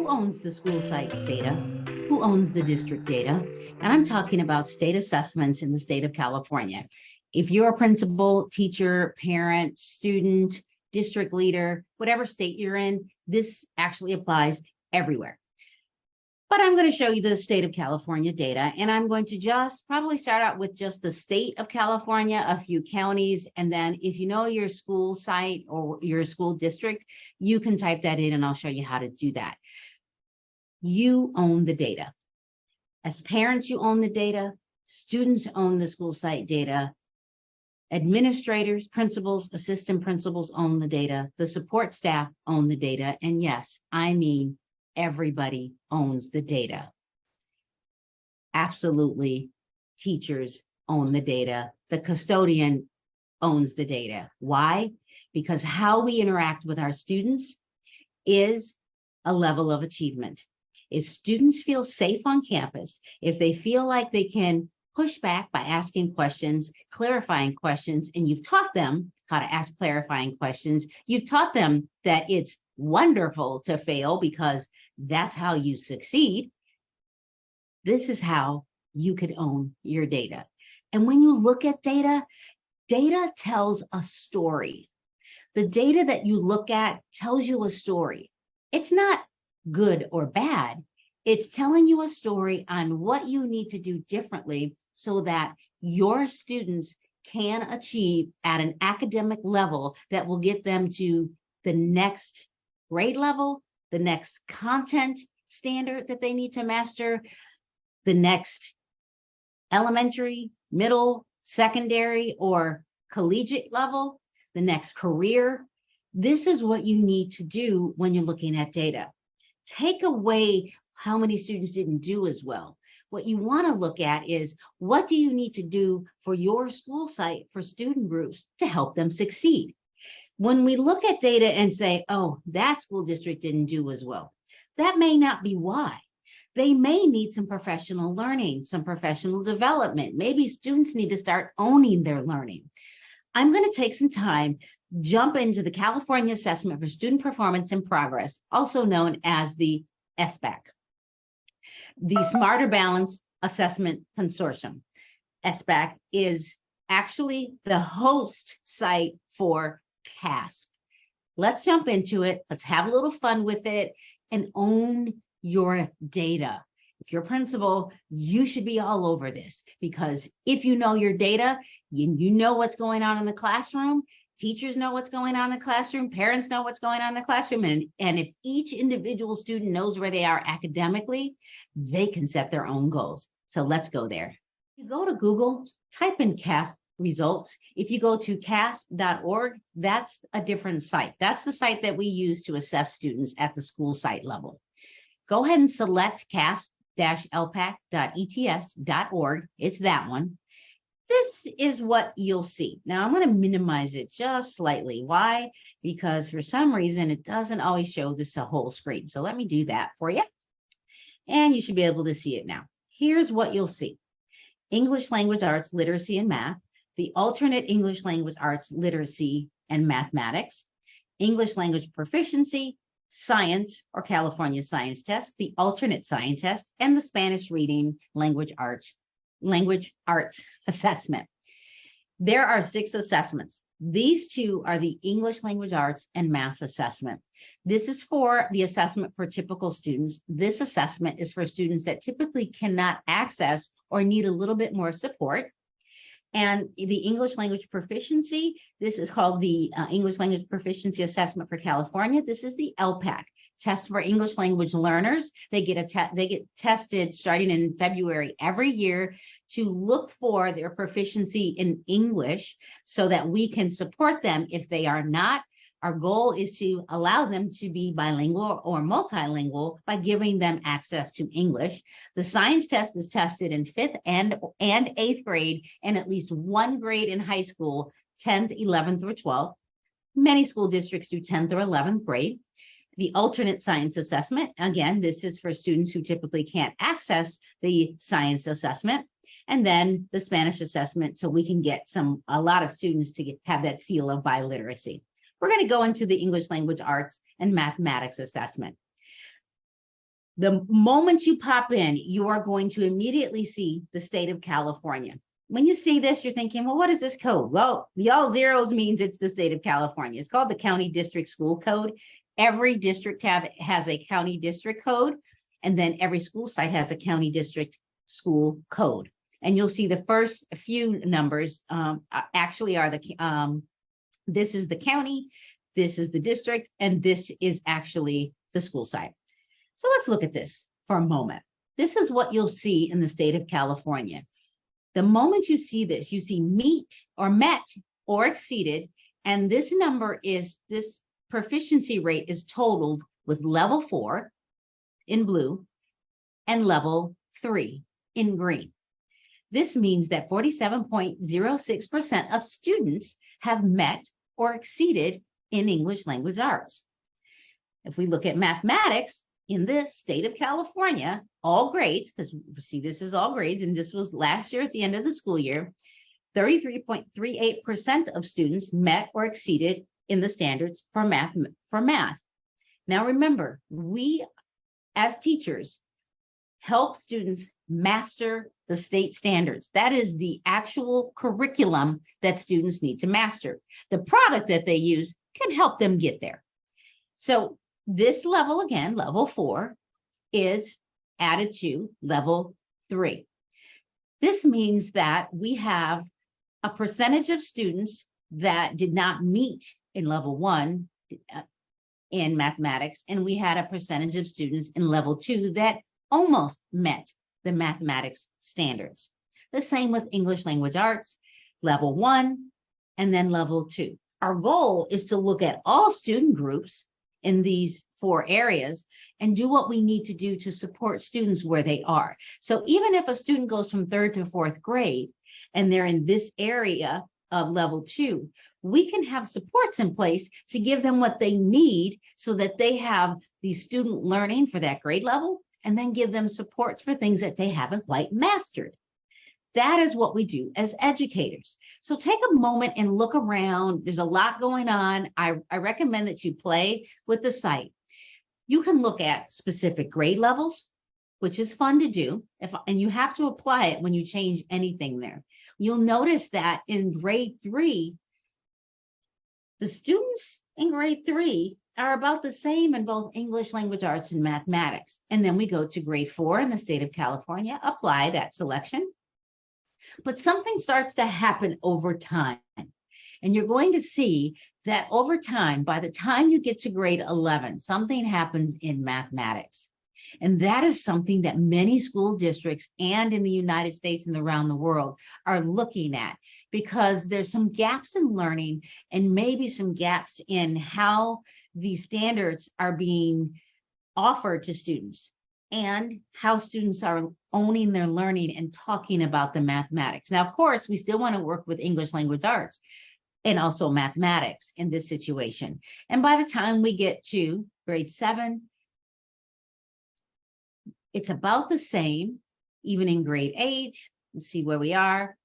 Who owns the school site data? Who owns the district data? And I'm talking about state assessments in the state of California. If you're a principal, teacher, parent, student, district leader, whatever state you're in, this actually applies everywhere. But I'm going to show you the state of California data, and I'm going to just probably start out with just the state of California, a few counties, and then if you know your school site or your school district, you can type that in and I'll show you how to do that. You own the data. As parents, you own the data. Students own the school site data. Administrators, principals, assistant principals own the data. The support staff own the data. And yes, I mean, everybody owns the data. Absolutely, teachers own the data. The custodian owns the data. Why? Because how we interact with our students is a level of achievement. If students feel safe on campus, if they feel like they can push back by asking questions, clarifying questions, and you've taught them how to ask clarifying questions, you've taught them that it's wonderful to fail because that's how you succeed. This is how you could own your data. And when you look at data, data tells a story. The data that you look at tells you a story. It's not good or bad. It's telling you a story on what you need to do differently so that your students can achieve at an academic level that will get them to the next grade level, the next content standard that they need to master, the next elementary, middle, secondary, or collegiate level, the next career. This is what you need to do when you're looking at data. Take away how many students didn't do as well. What you want to look at is what do you need to do for your school site, for student groups to help them succeed. When we look at data and say, oh, that school district didn't do as well, that may not be why. They may need some professional learning, some professional development. Maybe students need to start owning their learning. I'm going to take some time, jump into the California Assessment for Student Performance and Progress, also known as the SBAC, the Smarter Balance Assessment Consortium. SBAC is actually the host site for CAASPP. Let's jump into it. Let's have a little fun with it and own your data. If you're a principal, you should be all over this because if you know your data, you know what's going on in the classroom, teachers know what's going on in the classroom, parents know what's going on in the classroom, and if each individual student knows where they are academically, they can set their own goals. So let's go there. You go to Google, type in CAASPP results. If you go to caaspp.org, that's a different site. That's the site that we use to assess students at the school site level. Go ahead and select caaspp-lpac.ets.org. It's that one. This is what you'll see. Now I'm going to minimize it just slightly. Why? Because for some reason, it doesn't always show this a whole screen. So let me do that for you. And you should be able to see it now. Here's what you'll see. English language arts, literacy and math, the alternate English language arts, literacy and mathematics, English language proficiency, science or California science test, the alternate science test, and the Spanish reading language arts assessment. There are 6 assessments. These 2 are the English language arts and math assessment. This is for the assessment for typical students. This assessment is for students that typically cannot access or need a little bit more support. And the English language proficiency, this is called the English language proficiency assessment for California. This is the LPAC test for English language learners. They get tested starting in February every year to look for their proficiency in English so that we can support them if they are not. Our goal is to allow them to be bilingual or multilingual by giving them access to English. The science test is tested in 5th and 8th grade and at least 1 grade in high school, 10th, 11th, or 12th. Many school districts do 10th or 11th grade. The alternate science assessment, again, this is for students who typically can't access the science assessment. And then the Spanish assessment, so we can get a lot of students to have that seal of biliteracy. We're going to go into the English language arts and mathematics assessment. The moment you pop in, you are going to immediately see the state of California. When you see this, you're thinking, well, what is this code? Well, the all zeros means it's the state of California. It's called the County District School Code. Every district has a county district code, and then every school site has a county district school code. And you'll see the first few numbers actually are this is the county, this is the district, and this is actually the school site. So let's look at this for a moment. This is what you'll see in the state of California. The moment you see this, you see meet or met or exceeded, and this proficiency rate is totaled with level 4 in blue and level 3 in green. This means that 47.06% of students have met or exceeded in English language arts. If we look at mathematics, in the state of California, all grades, because see, this is all grades, and this was last year at the end of the school year, 33.38% of students met or exceeded in the standards for math. Now, remember, we as teachers help students master the state standards. That is the actual curriculum that students need to master. The product that they use can help them get there. So this level, again, level 4, is added to level 3. This means that we have a percentage of students that did not meet in level 1 in mathematics, and we had a percentage of students in level 2 that almost met the mathematics standards. The same with English language arts, level 1 and then level 2. Our goal is to look at all student groups in these 4 areas and do what we need to do to support students where they are. So even if a student goes from 3rd to 4th grade and they're in this area of level 2, we can have supports in place to give them what they need so that they have the student learning for that grade level, and then give them supports for things that they haven't quite mastered. That is what we do as educators. So take a moment and look around. There's a lot going on. I recommend that you play with the site. You can look at specific grade levels, which is fun to do, and you have to apply it when you change anything there. You'll notice that in grade 3, the students in grade 3 are about the same in both English language arts and mathematics. And then we go to grade 4 in the state of California, apply that selection. But something starts to happen over time. And you're going to see that over time, by the time you get to grade 11, something happens in mathematics. And that is something that many school districts and in the United States and around the world are looking at, because there's some gaps in learning and maybe some gaps in how these standards are being offered to students and how students are owning their learning and talking about the mathematics. Now, of course, we still want to work with English language arts and also mathematics in this situation. And by the time we get to grade 7, it's about the same. Even in grade 8, let's see where we are.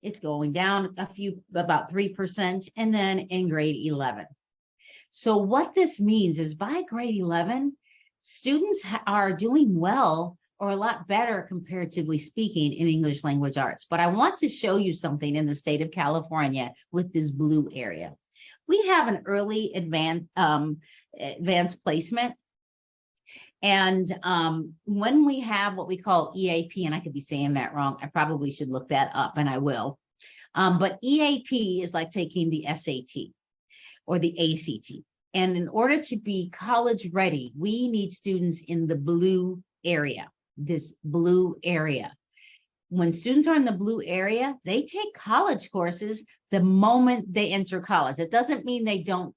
It's going down about 3%, and then in grade 11. So what this means is by grade 11, students are doing well or a lot better, comparatively speaking, in English language arts. But I want to show you something in the state of California with this blue area. We have an early advanced placement. And when we have what we call EAP, and I could be saying that wrong, I probably should look that up, and I will. But EAP is like taking the SAT or the ACT. And in order to be college ready, we need students in the blue area, this blue area. When students are in the blue area, they take college courses the moment they enter college. It doesn't mean they don't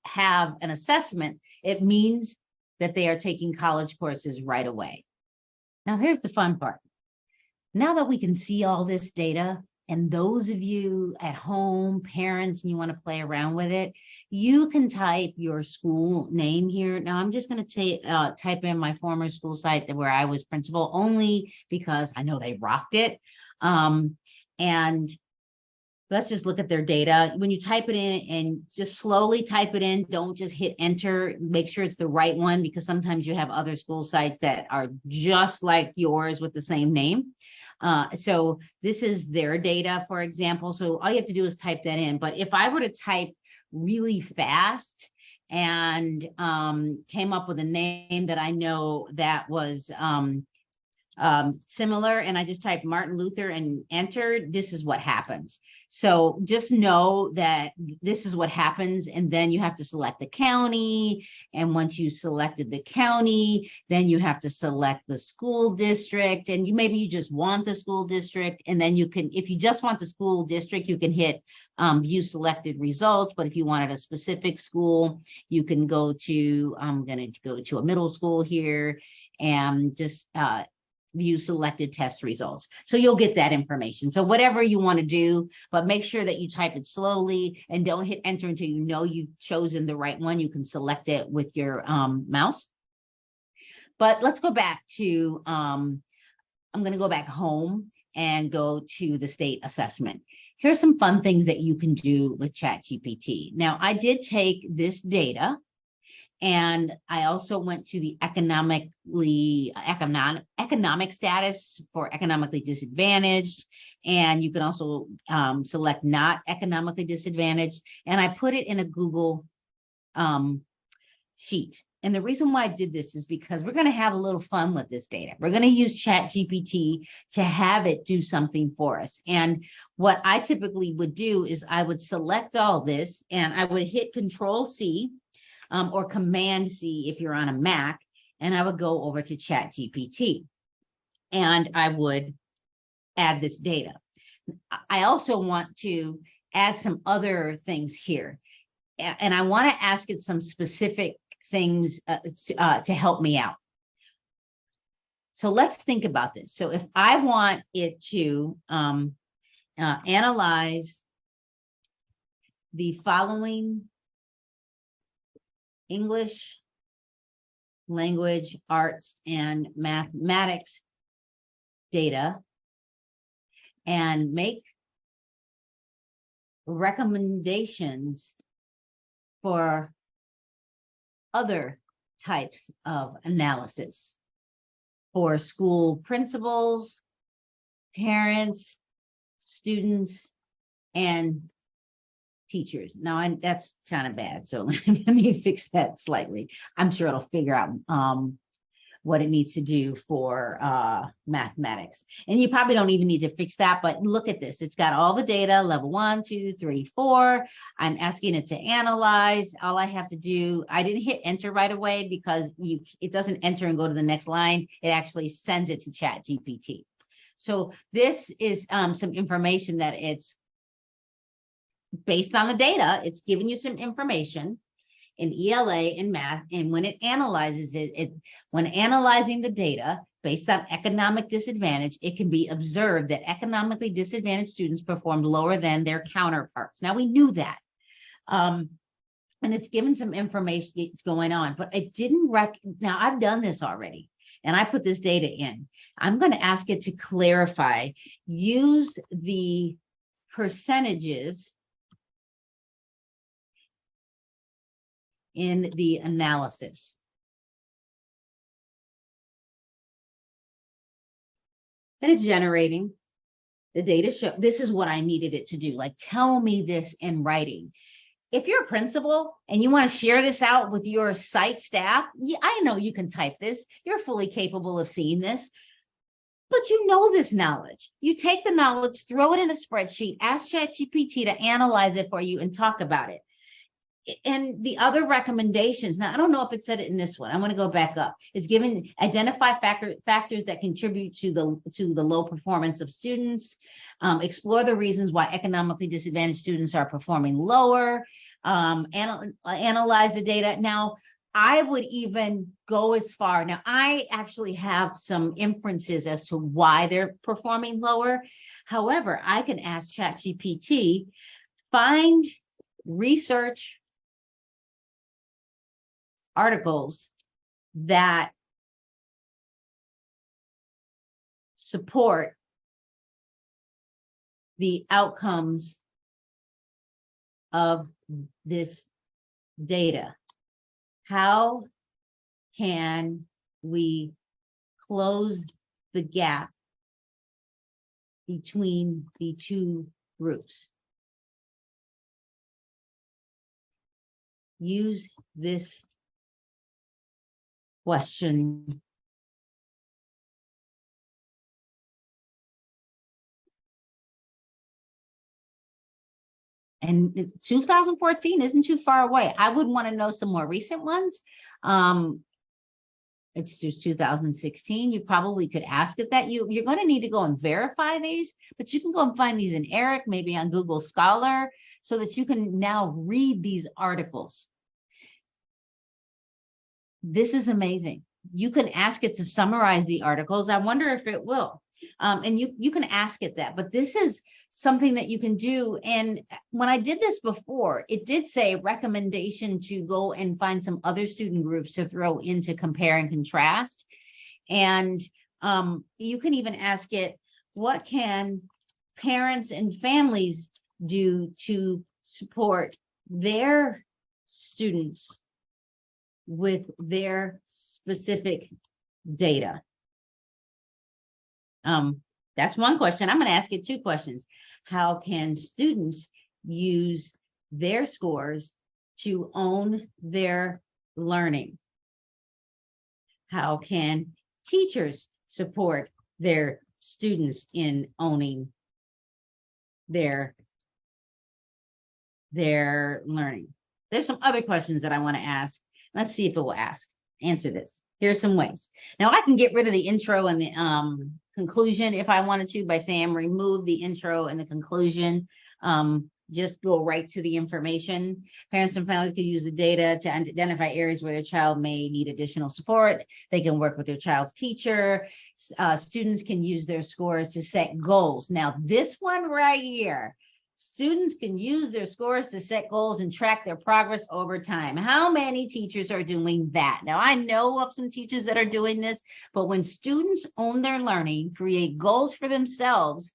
have an assessment. It means that they are taking college courses right away. Now, here's the fun part. Now that we can see all this data, and those of you at home, parents, and you want to play around with it, you can type your school name here. Now, I'm just going to type in my former school site where I was principal, only because I know they rocked it. And let's just look at their data. When you type it in and just slowly type it in, don't just hit enter, make sure it's the right one, because sometimes you have other school sites that are just like yours with the same name. So this is their data, for example. So all you have to do is type that in. But if I were to type really fast and came up with a name that I know that was similar, and I just typed Martin Luther and entered, this is what happens. So just know that this is what happens, and then you have to select the county, and once you selected the county, then you have to select the school district, and maybe you just want the school district, and then you can, if you just want the school district, you can hit view selected results. But if you wanted a specific school, you can go to, I'm going to go to a middle school here and just view selected test results. So you'll get that information. So whatever you want to do, but make sure that you type it slowly and don't hit enter until you know you've chosen the right one. You can select it with your mouse. But let's go back to, I'm going to go back home and go to the state assessment. Here's some fun things that you can do with ChatGPT. Now, I did take this data, and I also went to the economic status for economically disadvantaged. And you can also select not economically disadvantaged. And I put it in a Google sheet. And the reason why I did this is because we're going to have a little fun with this data. We're going to use ChatGPT to have it do something for us. And what I typically would do is I would select all this and I would hit Control C. Or Command C if you're on a Mac, and I would go over to ChatGPT and I would add this data. I also want to add some other things here, and I want to ask it some specific things to help me out. So let's think about this. So if I want it to analyze the following English, language, arts, and mathematics data and make recommendations for other types of analysis for school principals, parents, students, and teachers. Now, that's kind of bad, so let me fix that slightly. I'm sure it'll figure out what it needs to do for mathematics. And you probably don't even need to fix that, but look at this. It's got all the data, level 1, 2, 3, 4. I'm asking it to analyze. All I have to do, I didn't hit enter right away because it doesn't enter and go to the next line. It actually sends it to ChatGPT. So this is some information that it's based on the data. It's giving you some information in ELA and math, and when it analyzes when analyzing the data based on economic disadvantage, it can be observed that economically disadvantaged students performed lower than their counterparts. Now, we knew that, and it's given some information it's going on, but it didn't now I've done this already, and I put this data in. I'm going to ask it to clarify, use the percentages in the analysis. And it's generating the data. This is what I needed it to do. Like, tell me this in writing. If you're a principal and you want to share this out with your site staff, I know you can type this. You're fully capable of seeing this. But you know this knowledge. You take the knowledge, throw it in a spreadsheet, ask ChatGPT to analyze it for you and talk about it. And the other recommendations, now I don't know if it said it in this one. I want to go back up. It's given identify factors that contribute to the low performance of students, explore the reasons why economically disadvantaged students are performing lower, analyze the data. Now, I would even go as far. Now, I actually have some inferences as to why they're performing lower. However, I can ask ChatGPT, find research articles that support the outcomes of this data? How can we close the gap between the two groups? Use this question and 2014 isn't too far away. I would want to know some more recent ones. It's just 2016. You probably could ask it that. You're going to need to go and verify these, but you can go and find these in ERIC, maybe on Google Scholar, so that you can now read these articles. This is amazing. You can ask it to summarize the articles. I wonder if it will. And you can ask it that, but this is something that you can do. And when I did this before, it did say recommendation to go and find some other student groups to throw into compare and contrast. And you can even ask it, what can parents and families do to support their students with their specific data? That's one question. I'm going to ask it two questions. How can students use their scores to own their learning? How can teachers support their students in owning their learning? There's some other questions that I want to ask. Let's see if it will answer this. Here's some ways. Now I can get rid of the intro and the conclusion if I wanted to by saying remove the intro and the conclusion. Just go right to the information. Parents and families can use the data to identify areas where their child may need additional support. They can work with their child's teacher. Students can use their scores to set goals. Now this one right here, students can use their scores to set goals and track their progress over time. How many teachers are doing that? Now, I know of some teachers that are doing this, but when students own their learning, create goals for themselves,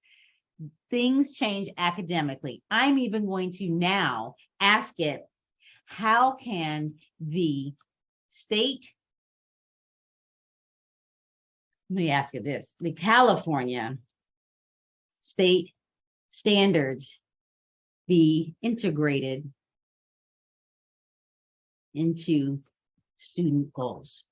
things change academically. I'm even going to now ask it, how can the state, let me ask it this, the California state standards be integrated into student goals?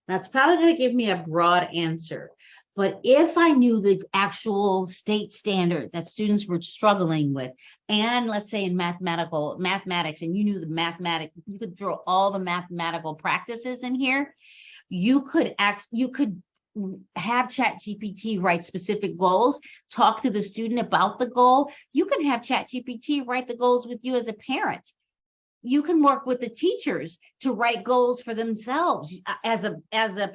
That's probably going to give me a broad answer, but if I knew the actual state standard that students were struggling with, and let's say in mathematics, and you knew the mathematics, you could throw all the mathematical practices in here, you could have ChatGPT write specific goals, talk to the student about the goal. You can have ChatGPT write the goals with you as a parent. You can work with the teachers to write goals for themselves. As a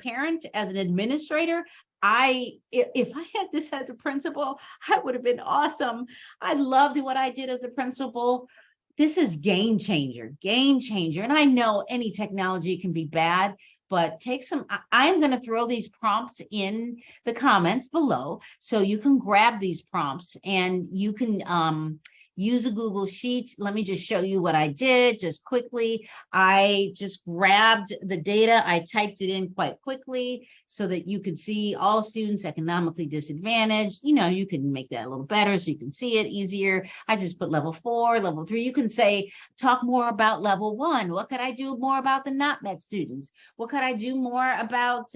parent, as an administrator, if I had this as a principal, I would have been awesome. I loved what I did as a principal. This is game changer. And I know any technology can be bad, but I'm going to throw these prompts in the comments below so you can grab these prompts and you can use a Google Sheet. Let me just show you what I did just quickly. I just grabbed the data. I typed it in quite quickly so that you could see all students economically disadvantaged. You know, you can make that a little better so you can see it easier. I just put level 4, level 3. You can say, talk more about level 1. What could I do more about the not met students? What could I do more about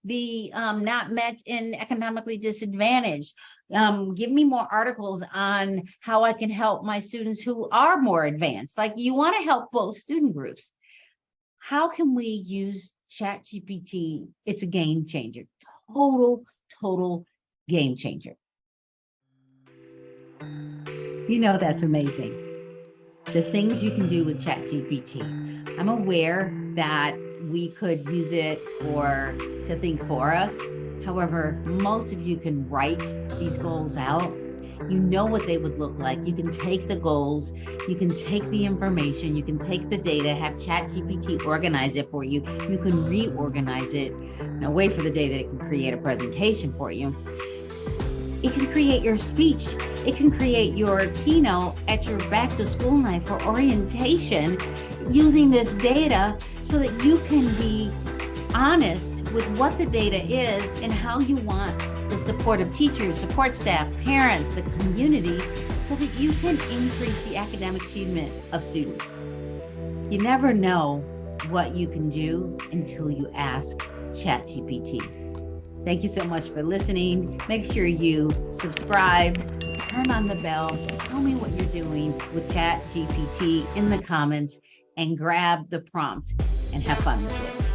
the not met and economically disadvantaged? Give me more articles on how I can help my students who are more advanced. Like, you want to help both student groups. How can we use ChatGPT? It's a game changer, total game changer. You know, that's amazing. The things you can do with ChatGPT. I'm aware that we could use it to think for us. However, most of you can write these goals out. You know what they would look like. You can take the goals, you can take the information, you can take the data, have ChatGPT organize it for you. You can reorganize it. Now wait for the day that it can create a presentation for you. It can create your speech. It can create your keynote at your back to school night for orientation using this data so that you can be honest with what the data is and how you want the support of teachers, support staff, parents, the community, so that you can increase the academic achievement of students. You never know what you can do until you ask ChatGPT. Thank you so much for listening. Make sure you subscribe, turn on the bell, tell me what you're doing with ChatGPT in the comments, and grab the prompt and have fun with it.